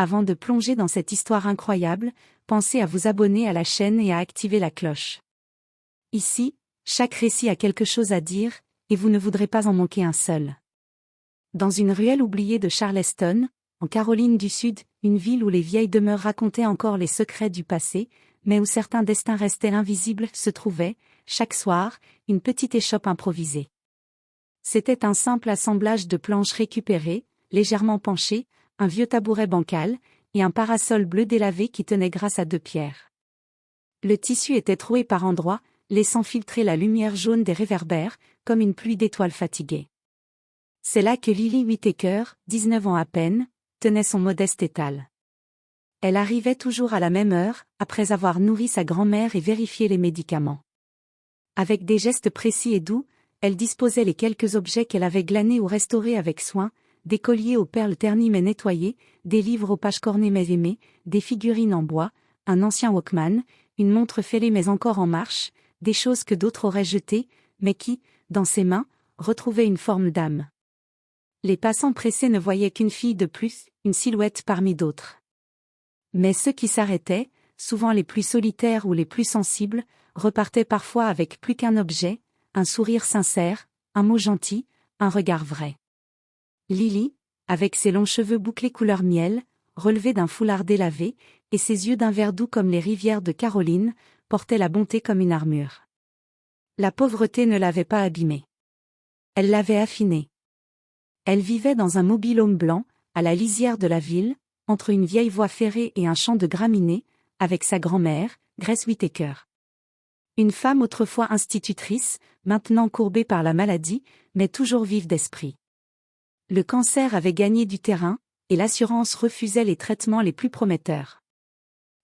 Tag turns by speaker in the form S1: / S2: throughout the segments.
S1: Avant de plonger dans cette histoire incroyable, pensez à vous abonner à la chaîne et à activer la cloche. Ici, chaque récit a quelque chose à dire, et vous ne voudrez pas en manquer un seul. Dans une ruelle oubliée de Charleston, en Caroline du Sud, une ville où les vieilles demeures racontaient encore les secrets du passé, mais où certains destins restaient invisibles, se trouvait, chaque soir, une petite échoppe improvisée. C'était un simple assemblage de planches récupérées, légèrement penchées, un vieux tabouret bancal, et un parasol bleu délavé qui tenait grâce à deux pierres. Le tissu était troué par endroits, laissant filtrer la lumière jaune des réverbères, comme une pluie d'étoiles fatiguées. C'est là que Lily Whittaker, 19 ans à peine, tenait son modeste étal. Elle arrivait toujours à la même heure, après avoir nourri sa grand-mère et vérifié les médicaments. Avec des gestes précis et doux, elle disposait les quelques objets qu'elle avait glanés ou restaurés avec soin, des colliers aux perles ternies mais nettoyées, des livres aux pages cornées mais aimées, des figurines en bois, un ancien Walkman, une montre fêlée mais encore en marche, des choses que d'autres auraient jetées, mais qui, dans ses mains, retrouvaient une forme d'âme. Les passants pressés ne voyaient qu'une fille de plus, une silhouette parmi d'autres. Mais ceux qui s'arrêtaient, souvent les plus solitaires ou les plus sensibles, repartaient parfois avec plus qu'un objet, un sourire sincère, un mot gentil, un regard vrai. Lily, avec ses longs cheveux bouclés couleur miel, relevés d'un foulard délavé, et ses yeux d'un vert doux comme les rivières de Caroline, portait la bonté comme une armure. La pauvreté ne l'avait pas abîmée. Elle l'avait affinée. Elle vivait dans un mobil-home blanc, à la lisière de la ville, entre une vieille voie ferrée et un champ de graminées, avec sa grand-mère, Grace Whittaker. Une femme autrefois institutrice, maintenant courbée par la maladie, mais toujours vive d'esprit. Le cancer avait gagné du terrain, et l'assurance refusait les traitements les plus prometteurs.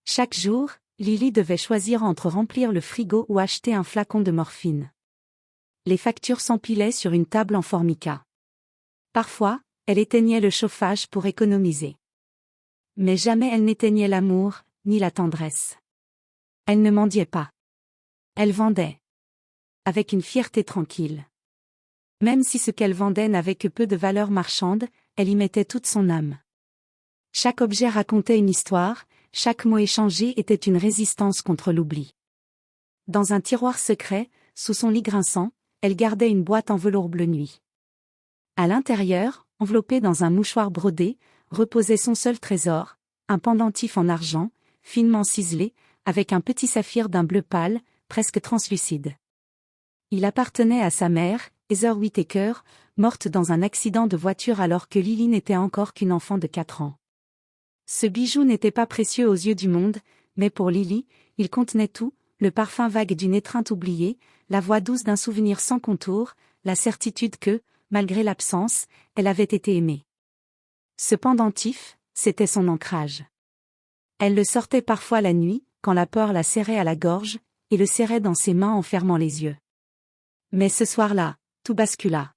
S1: Chaque jour, Lily devait choisir entre remplir le frigo ou acheter un flacon de morphine. Les factures s'empilaient sur une table en formica. Parfois, elle éteignait le chauffage pour économiser. Mais jamais elle n'éteignait l'amour, ni la tendresse. Elle ne mendiait pas. Elle vendait. Avec une fierté tranquille. Même si ce qu'elle vendait n'avait que peu de valeur marchande, elle y mettait toute son âme. Chaque objet racontait une histoire, chaque mot échangé était une résistance contre l'oubli. Dans un tiroir secret, sous son lit grinçant, elle gardait une boîte en velours bleu nuit. À l'intérieur, enveloppé dans un mouchoir brodé, reposait son seul trésor, un pendentif en argent, finement ciselé, avec un petit saphir d'un bleu pâle, presque translucide. Il appartenait à sa mère, Heather Whittaker, morte dans un accident de voiture alors que Lily n'était encore qu'une enfant de 4 ans. Ce bijou n'était pas précieux aux yeux du monde, mais pour Lily, il contenait tout, le parfum vague d'une étreinte oubliée, la voix douce d'un souvenir sans contour, la certitude que, malgré l'absence, elle avait été aimée. Ce pendentif, c'était son ancrage. Elle le sortait parfois la nuit, quand la peur la serrait à la gorge, et le serrait dans ses mains en fermant les yeux. Mais ce soir-là, tout bascula.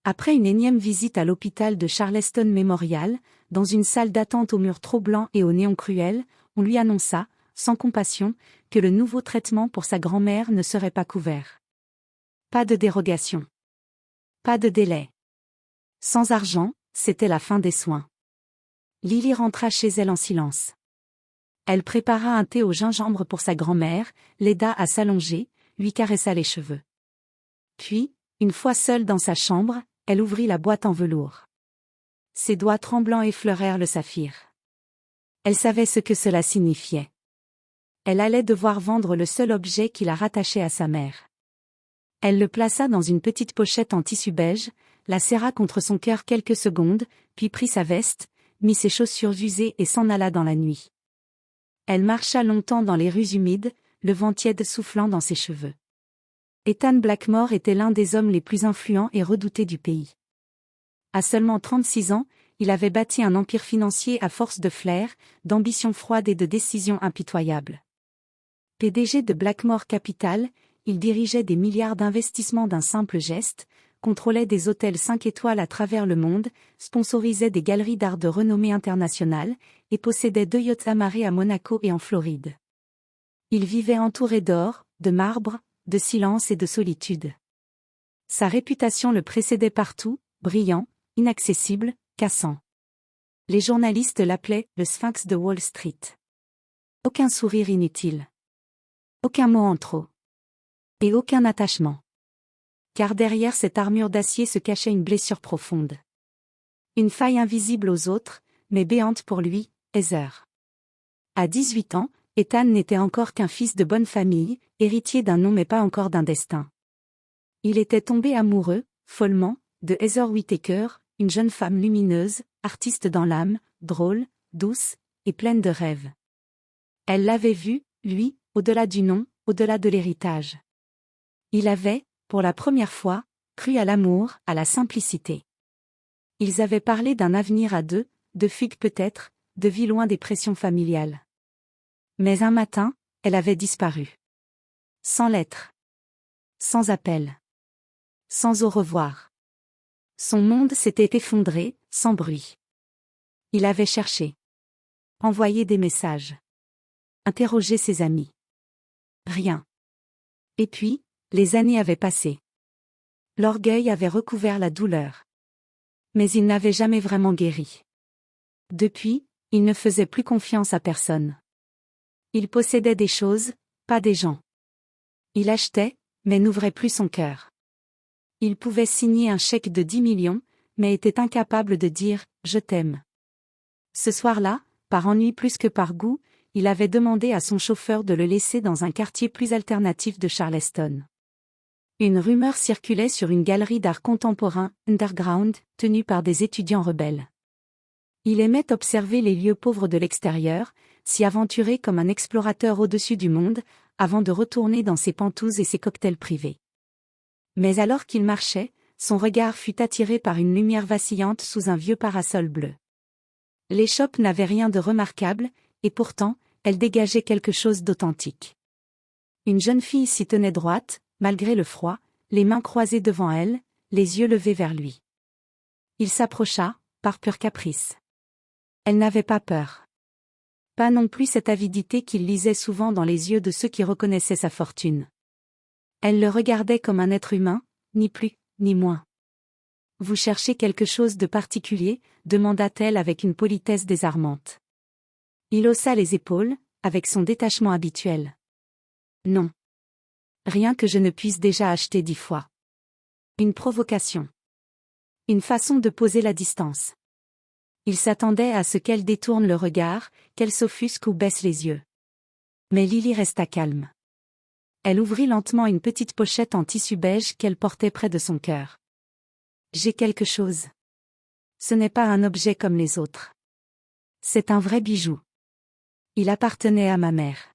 S1: Après une énième visite à l'hôpital de Charleston Memorial, dans une salle d'attente aux murs trop blancs et au néon cruel, on lui annonça, sans compassion, que le nouveau traitement pour sa grand-mère ne serait pas couvert. Pas de dérogation. Pas de délai. Sans argent, c'était la fin des soins. Lily rentra chez elle en silence. Elle prépara un thé au gingembre pour sa grand-mère, l'aida à s'allonger, lui caressa les cheveux. Puis, une fois seule dans sa chambre, elle ouvrit la boîte en velours. Ses doigts tremblants effleurèrent le saphir. Elle savait ce que cela signifiait. Elle allait devoir vendre le seul objet qui la rattachait à sa mère. Elle le plaça dans une petite pochette en tissu beige, la serra contre son cœur quelques secondes, puis prit sa veste, mit ses chaussures usées et s'en alla dans la nuit. Elle marcha longtemps dans les rues humides, le vent tiède soufflant dans ses cheveux. Ethan Blackmore était l'un des hommes les plus influents et redoutés du pays. À seulement 36 ans, il avait bâti un empire financier à force de flair, d'ambition froide et de décisions impitoyables. PDG de Blackmore Capital, il dirigeait des milliards d'investissements d'un simple geste, contrôlait des hôtels 5 étoiles à travers le monde, sponsorisait des galeries d'art de renommée internationale, et possédait 2 yachts amarrés à Monaco et en Floride. Il vivait entouré d'or, de marbre, de silence et de solitude. Sa réputation le précédait partout, brillant, inaccessible, cassant. Les journalistes l'appelaient le Sphinx de Wall Street. Aucun sourire inutile. Aucun mot en trop. Et aucun attachement. Car derrière cette armure d'acier se cachait une blessure profonde. Une faille invisible aux autres, mais béante pour lui, Heather. À 18 ans, Ethan n'était encore qu'un fils de bonne famille, héritier d'un nom mais pas encore d'un destin. Il était tombé amoureux, follement, de Heather Whittaker, une jeune femme lumineuse, artiste dans l'âme, drôle, douce, et pleine de rêves. Elle l'avait vu, lui, au-delà du nom, au-delà de l'héritage. Il avait, pour la première fois, cru à l'amour, à la simplicité. Ils avaient parlé d'un avenir à deux, de fugue peut-être, de vie loin des pressions familiales. Mais un matin, elle avait disparu. Sans lettre. Sans appel. Sans au revoir. Son monde s'était effondré, sans bruit. Il avait cherché. Envoyé des messages. Interrogé ses amis. Rien. Et puis, les années avaient passé. L'orgueil avait recouvert la douleur. Mais il n'avait jamais vraiment guéri. Depuis, il ne faisait plus confiance à personne. Il possédait des choses, pas des gens. Il achetait, mais n'ouvrait plus son cœur. Il pouvait signer un chèque de 10 millions, mais était incapable de dire « je t'aime ». Ce soir-là, par ennui plus que par goût, il avait demandé à son chauffeur de le laisser dans un quartier plus alternatif de Charleston. Une rumeur circulait sur une galerie d'art contemporain, underground, tenue par des étudiants rebelles. Il aimait observer les lieux pauvres de l'extérieur, s'y aventurer comme un explorateur au-dessus du monde, avant de retourner dans ses pantous et ses cocktails privés. Mais alors qu'il marchait, son regard fut attiré par une lumière vacillante sous un vieux parasol bleu. L'échoppe n'avait rien de remarquable, et pourtant, elle dégageait quelque chose d'authentique. Une jeune fille s'y tenait droite, malgré le froid, les mains croisées devant elle, les yeux levés vers lui. Il s'approcha, par pur caprice. Elle n'avait pas peur. Pas non plus cette avidité qu'il lisait souvent dans les yeux de ceux qui reconnaissaient sa fortune. Elle le regardait comme un être humain, ni plus, ni moins. « Vous cherchez quelque chose de particulier ?» demanda-t-elle avec une politesse désarmante. Il haussa les épaules, avec son détachement habituel. « Non. Rien que je ne puisse déjà acheter 10 fois. » Une provocation. Une façon de poser la distance. Il s'attendait à ce qu'elle détourne le regard, qu'elle s'offusque ou baisse les yeux. Mais Lily resta calme. Elle ouvrit lentement une petite pochette en tissu beige qu'elle portait près de son cœur. « J'ai quelque chose. Ce n'est pas un objet comme les autres. C'est un vrai bijou. Il appartenait à ma mère. »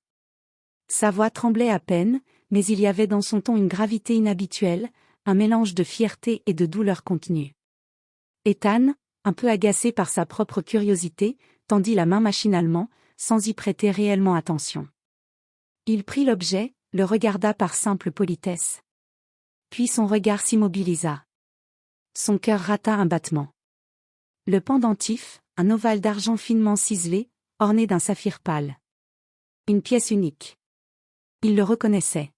S1: Sa voix tremblait à peine, mais il y avait dans son ton une gravité inhabituelle, un mélange de fierté et de douleur contenue. Ethan, un peu agacé par sa propre curiosité, tendit la main machinalement, sans y prêter réellement attention. Il prit l'objet, le regarda par simple politesse. Puis son regard s'immobilisa. Son cœur rata un battement. Le pendentif, un ovale d'argent finement ciselé, orné d'un saphir pâle. Une pièce unique. Il le reconnaissait.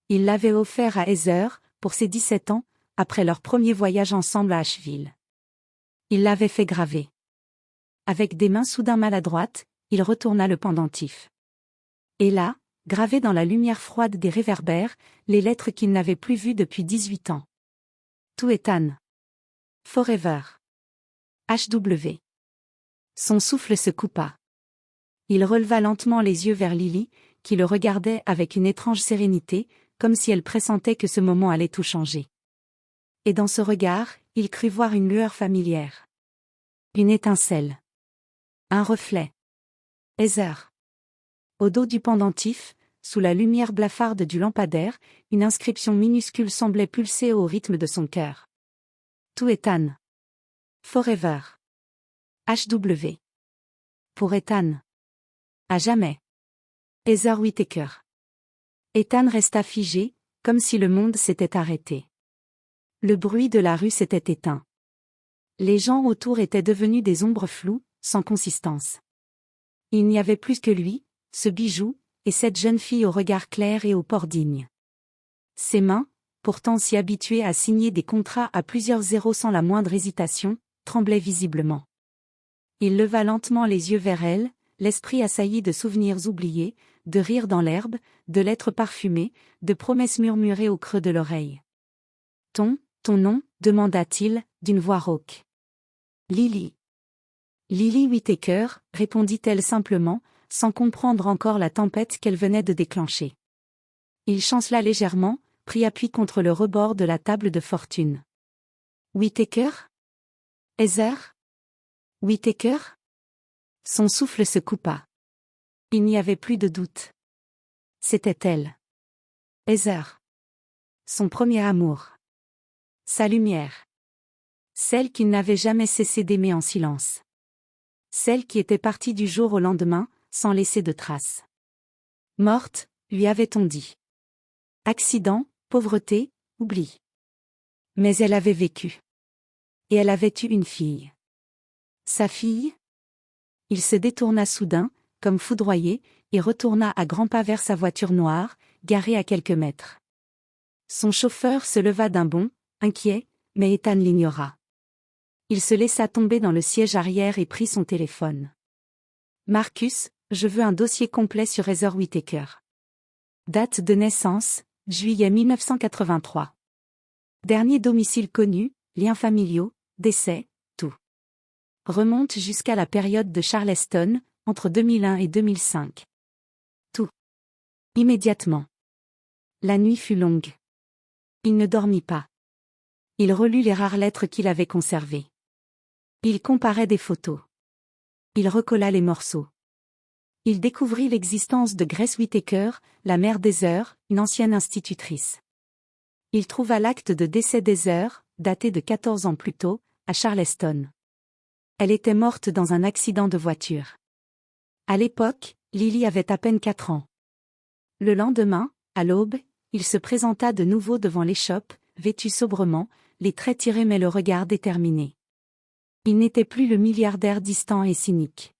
S1: Il l'avait offert à Heather, pour ses 17 ans, après leur premier voyage ensemble à Asheville. Il l'avait fait graver. Avec des mains soudain maladroites, il retourna le pendentif. Et là, gravées dans la lumière froide des réverbères, les lettres qu'il n'avait plus vues depuis 18 ans. To Ethan. Forever. H.W. Son souffle se coupa. Il releva lentement les yeux vers Lily, qui le regardait avec une étrange sérénité, comme si elle pressentait que ce moment allait tout changer. Et dans ce regard, il crut voir une lueur familière. Une étincelle. Un reflet. Heather. Au dos du pendentif, sous la lumière blafarde du lampadaire, une inscription minuscule semblait pulser au rythme de son cœur. To Ethan. Forever. H.W. Pour Ethan. À jamais. Heather Whittaker. Ethan resta figé, comme si le monde s'était arrêté. Le bruit de la rue s'était éteint. Les gens autour étaient devenus des ombres floues, sans consistance. Il n'y avait plus que lui, ce bijou, et cette jeune fille au regard clair et au port digne. Ses mains, pourtant si habituées à signer des contrats à plusieurs zéros sans la moindre hésitation, tremblaient visiblement. Il leva lentement les yeux vers elle, l'esprit assailli de souvenirs oubliés, de rires dans l'herbe, de lettres parfumées, de promesses murmurées au creux de l'oreille. Ton nom, demanda-t-il, d'une voix rauque. Lily. Lily Whittaker, répondit-elle simplement, sans comprendre encore la tempête qu'elle venait de déclencher. Il chancela légèrement, prit appui contre le rebord de la table de fortune. Whittaker? Heather? Whittaker? Son souffle se coupa. Il n'y avait plus de doute. C'était elle. Heather. Son premier amour. Sa lumière. Celle qu'il n'avait jamais cessé d'aimer en silence. Celle qui était partie du jour au lendemain, sans laisser de traces. Morte, lui avait-on dit. Accident, pauvreté, oubli. Mais elle avait vécu. Et elle avait eu une fille. Sa fille? Il se détourna soudain, comme foudroyé, et retourna à grands pas vers sa voiture noire, garée à quelques mètres. Son chauffeur se leva d'un bond, inquiet, mais Ethan l'ignora. Il se laissa tomber dans le siège arrière et prit son téléphone. Marcus, je veux un dossier complet sur Heather Whittaker. Date de naissance, juillet 1983. Dernier domicile connu, liens familiaux, décès, tout. Remonte jusqu'à la période de Charleston, entre 2001 et 2005. Tout. Immédiatement. La nuit fut longue. Il ne dormit pas. Il relut les rares lettres qu'il avait conservées. Il comparait des photos. Il recolla les morceaux. Il découvrit l'existence de Grace Whittaker, la mère d'Heather, une ancienne institutrice. Il trouva l'acte de décès d'Heather, daté de 14 ans plus tôt, à Charleston. Elle était morte dans un accident de voiture. À l'époque, Lily avait à peine 4 ans. Le lendemain, à l'aube, il se présenta de nouveau devant l'échoppe, vêtu sobrement, les traits tirés mais le regard déterminé. Il n'était plus le milliardaire distant et cynique.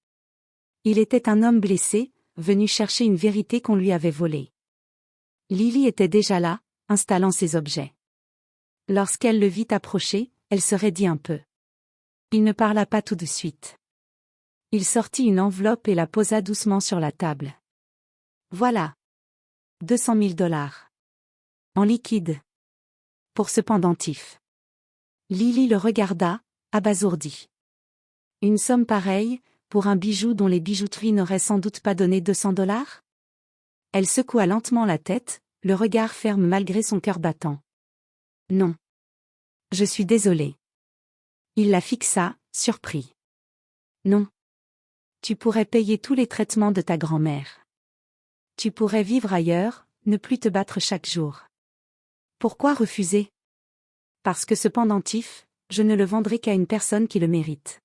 S1: Il était un homme blessé, venu chercher une vérité qu'on lui avait volée. Lily était déjà là, installant ses objets. Lorsqu'elle le vit approcher, elle se raidit un peu. Il ne parla pas tout de suite. Il sortit une enveloppe et la posa doucement sur la table. Voilà. 200 000 $. En liquide. Pour ce pendentif. Lily le regarda, abasourdie. Une somme pareille, pour un bijou dont les bijouteries n'auraient sans doute pas donné 200 $? Elle secoua lentement la tête, le regard ferme malgré son cœur battant. Non. Je suis désolé. Il la fixa, surpris. Non. Tu pourrais payer tous les traitements de ta grand-mère. Tu pourrais vivre ailleurs, ne plus te battre chaque jour. Pourquoi refuser? Parce que ce pendentif, je ne le vendrai qu'à une personne qui le mérite.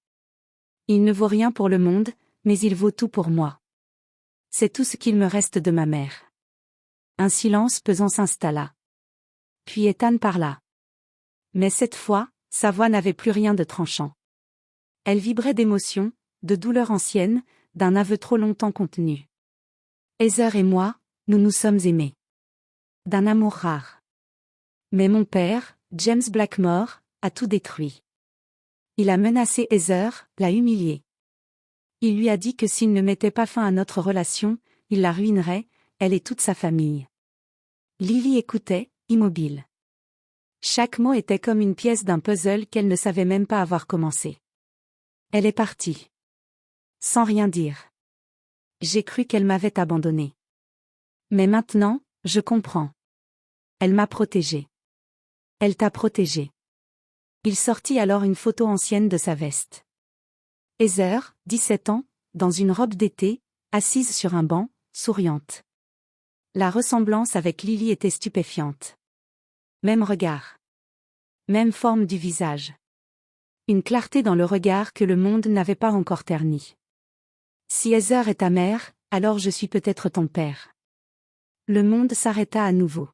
S1: Il ne vaut rien pour le monde, mais il vaut tout pour moi. C'est tout ce qu'il me reste de ma mère. Un silence pesant s'installa. Puis Ethan parla. Mais cette fois, sa voix n'avait plus rien de tranchant. Elle vibrait d'émotion, de douleur ancienne, d'un aveu trop longtemps contenu. Heather et moi, nous nous sommes aimés. D'un amour rare. Mais mon père, James Blackmore, a tout détruit. Il a menacé Heather, l'a humiliée. Il lui a dit que s'il ne mettait pas fin à notre relation, il la ruinerait, elle et toute sa famille. Lily écoutait, immobile. Chaque mot était comme une pièce d'un puzzle qu'elle ne savait même pas avoir commencé. Elle est partie. Sans rien dire. J'ai cru qu'elle m'avait abandonnée. Mais maintenant, je comprends. Elle m'a protégée. Elle t'a protégée. Il sortit alors une photo ancienne de sa veste. Heather, 17 ans, dans une robe d'été, assise sur un banc, souriante. La ressemblance avec Lily était stupéfiante. Même regard. Même forme du visage. Une clarté dans le regard que le monde n'avait pas encore terni. Si Heather est ta mère, alors je suis peut-être ton père. Le monde s'arrêta à nouveau.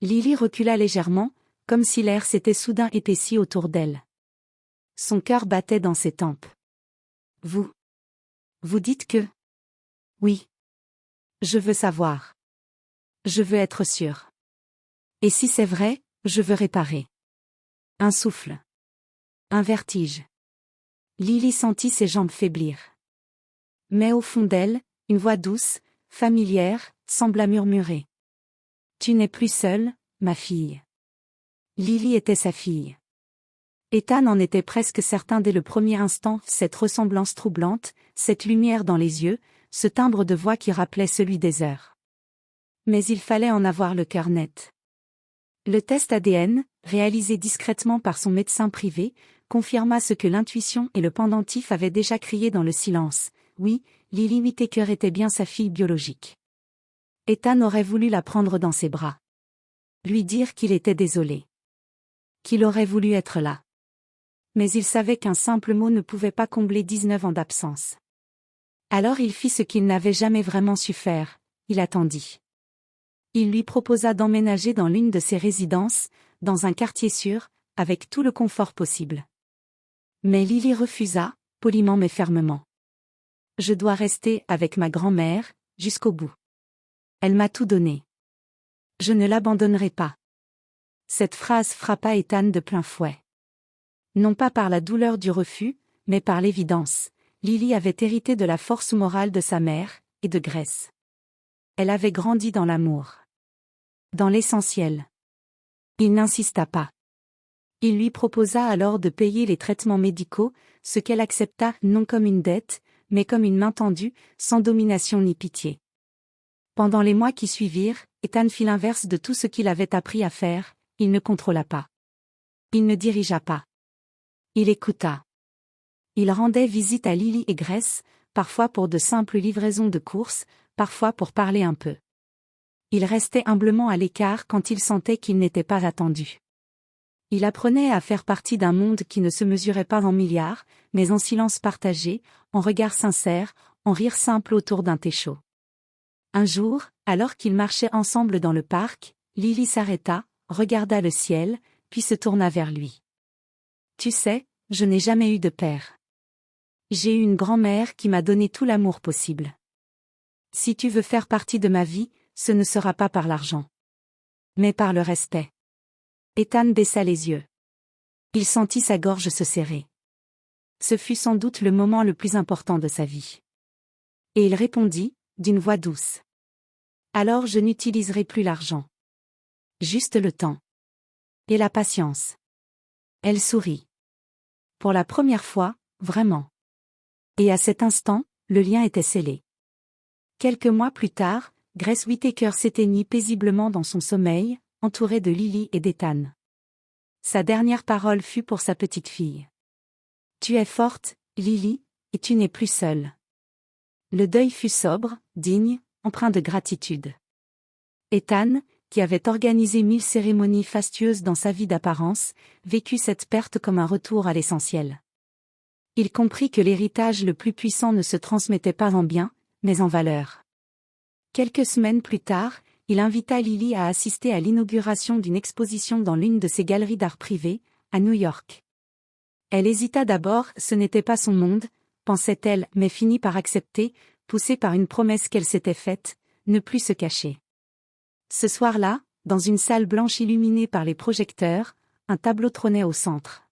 S1: Lily recula légèrement, comme si l'air s'était soudain épaissi autour d'elle. Son cœur battait dans ses tempes. Vous dites que... Oui. Je veux savoir. Je veux être sûre. Et si c'est vrai, je veux réparer. Un souffle. Un vertige. Lily sentit ses jambes faiblir. Mais au fond d'elle, une voix douce, familière, sembla murmurer. « Tu n'es plus seule, ma fille. » Lily était sa fille. Ethan en était presque certain dès le premier instant, cette ressemblance troublante, cette lumière dans les yeux, ce timbre de voix qui rappelait celui des heures. Mais il fallait en avoir le cœur net. Le test ADN, réalisé discrètement par son médecin privé, confirma ce que l'intuition et le pendentif avaient déjà crié dans le silence. Oui, Lily Whittaker était bien sa fille biologique. Ethan aurait voulu la prendre dans ses bras. Lui dire qu'il était désolé. Qu'il aurait voulu être là. Mais il savait qu'un simple mot ne pouvait pas combler 19 ans d'absence. Alors il fit ce qu'il n'avait jamais vraiment su faire, il attendit. Il lui proposa d'emménager dans l'une de ses résidences, dans un quartier sûr, avec tout le confort possible. Mais Lily refusa, poliment mais fermement. « Je dois rester avec ma grand-mère, jusqu'au bout. Elle m'a tout donné. Je ne l'abandonnerai pas. » Cette phrase frappa Ethan de plein fouet. Non pas par la douleur du refus, mais par l'évidence. Lily avait hérité de la force morale de sa mère, et de Grace. Elle avait grandi dans l'amour. Dans l'essentiel. Il n'insista pas. Il lui proposa alors de payer les traitements médicaux, ce qu'elle accepta non comme une dette, mais comme une main tendue, sans domination ni pitié. Pendant les mois qui suivirent, Ethan fit l'inverse de tout ce qu'il avait appris à faire, il ne contrôla pas. Il ne dirigea pas. Il écouta. Il rendait visite à Lily et Grace, parfois pour de simples livraisons de courses, parfois pour parler un peu. Il restait humblement à l'écart quand il sentait qu'il n'était pas attendu. Il apprenait à faire partie d'un monde qui ne se mesurait pas en milliards, mais en silence partagé, en regard sincère, en rire simple autour d'un thé chaud. Un jour, alors qu'ils marchaient ensemble dans le parc, Lily s'arrêta, regarda le ciel, puis se tourna vers lui. « Tu sais, je n'ai jamais eu de père. J'ai eu une grand-mère qui m'a donné tout l'amour possible. Si tu veux faire partie de ma vie, ce ne sera pas par l'argent. Mais par le respect. » Ethan baissa les yeux. Il sentit sa gorge se serrer. Ce fut sans doute le moment le plus important de sa vie. Et il répondit, d'une voix douce. « Alors je n'utiliserai plus l'argent. Juste le temps. Et la patience. » Elle sourit. Pour la première fois, vraiment. Et à cet instant, le lien était scellé. Quelques mois plus tard, Grace Whittaker s'éteignit paisiblement dans son sommeil, entourée de Lily et d'Ethan. Sa dernière parole fut pour sa petite fille. « Tu es forte, Lily, et tu n'es plus seule. » Le deuil fut sobre, digne, empreint de gratitude. Ethan, qui avait organisé 1000 cérémonies fastueuses dans sa vie d'apparence, vécut cette perte comme un retour à l'essentiel. Il comprit que l'héritage le plus puissant ne se transmettait pas en biens, mais en valeurs. Quelques semaines plus tard, il invita Lily à assister à l'inauguration d'une exposition dans l'une de ses galeries d'art privées, à New York. Elle hésita d'abord, ce n'était pas son monde, pensait-elle, mais finit par accepter, poussée par une promesse qu'elle s'était faite, ne plus se cacher. Ce soir-là, dans une salle blanche illuminée par les projecteurs, un tableau trônait au centre.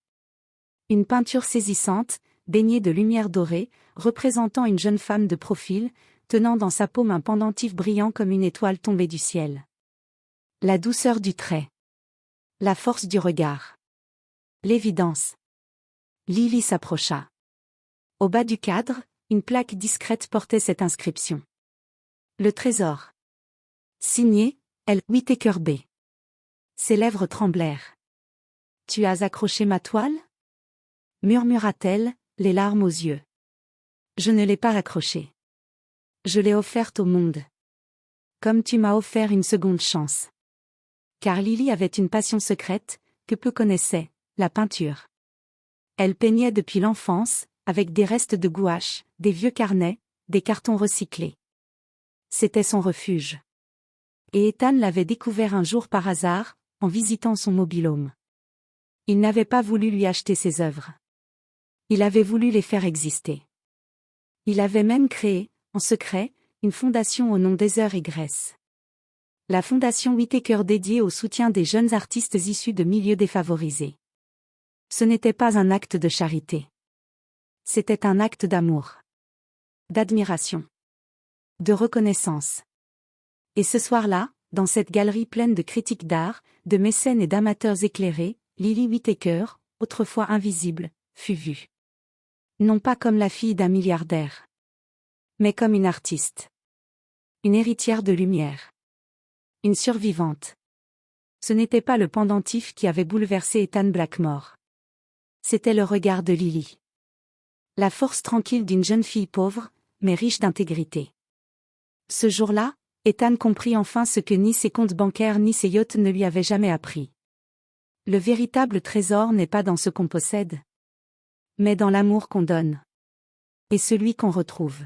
S1: Une peinture saisissante, baignée de lumière dorée, représentant une jeune femme de profil, tenant dans sa paume un pendentif brillant comme une étoile tombée du ciel. La douceur du trait. La force du regard. L'évidence. Lily s'approcha. Au bas du cadre, une plaque discrète portait cette inscription. Le trésor. Signé, L. Whittaker B. Ses lèvres tremblèrent. « Tu as accroché ma toile ?» murmura-t-elle, les larmes aux yeux. « Je ne l'ai pas accrochée. Je l'ai offerte au monde. Comme tu m'as offert une seconde chance. » Car Lily avait une passion secrète, que peu connaissaient, la peinture. Elle peignait depuis l'enfance, avec des restes de gouache, des vieux carnets, des cartons recyclés. C'était son refuge. Et Ethan l'avait découvert un jour par hasard, en visitant son mobil-home. Il n'avait pas voulu lui acheter ses œuvres. Il avait voulu les faire exister. Il avait même créé, en secret, une fondation au nom d'Heather et Grace. La fondation Whittaker dédiée au soutien des jeunes artistes issus de milieux défavorisés. Ce n'était pas un acte de charité. C'était un acte d'amour, d'admiration, de reconnaissance. Et ce soir-là, dans cette galerie pleine de critiques d'art, de mécènes et d'amateurs éclairés, Lily Whittaker, autrefois invisible, fut vue. Non pas comme la fille d'un milliardaire, mais comme une artiste. Une héritière de lumière. Une survivante. Ce n'était pas le pendentif qui avait bouleversé Ethan Blackmore. C'était le regard de Lily. La force tranquille d'une jeune fille pauvre, mais riche d'intégrité. Ce jour-là, Ethan comprit enfin ce que ni ses comptes bancaires ni ses yachts ne lui avaient jamais appris. Le véritable trésor n'est pas dans ce qu'on possède, mais dans l'amour qu'on donne. Et celui qu'on retrouve.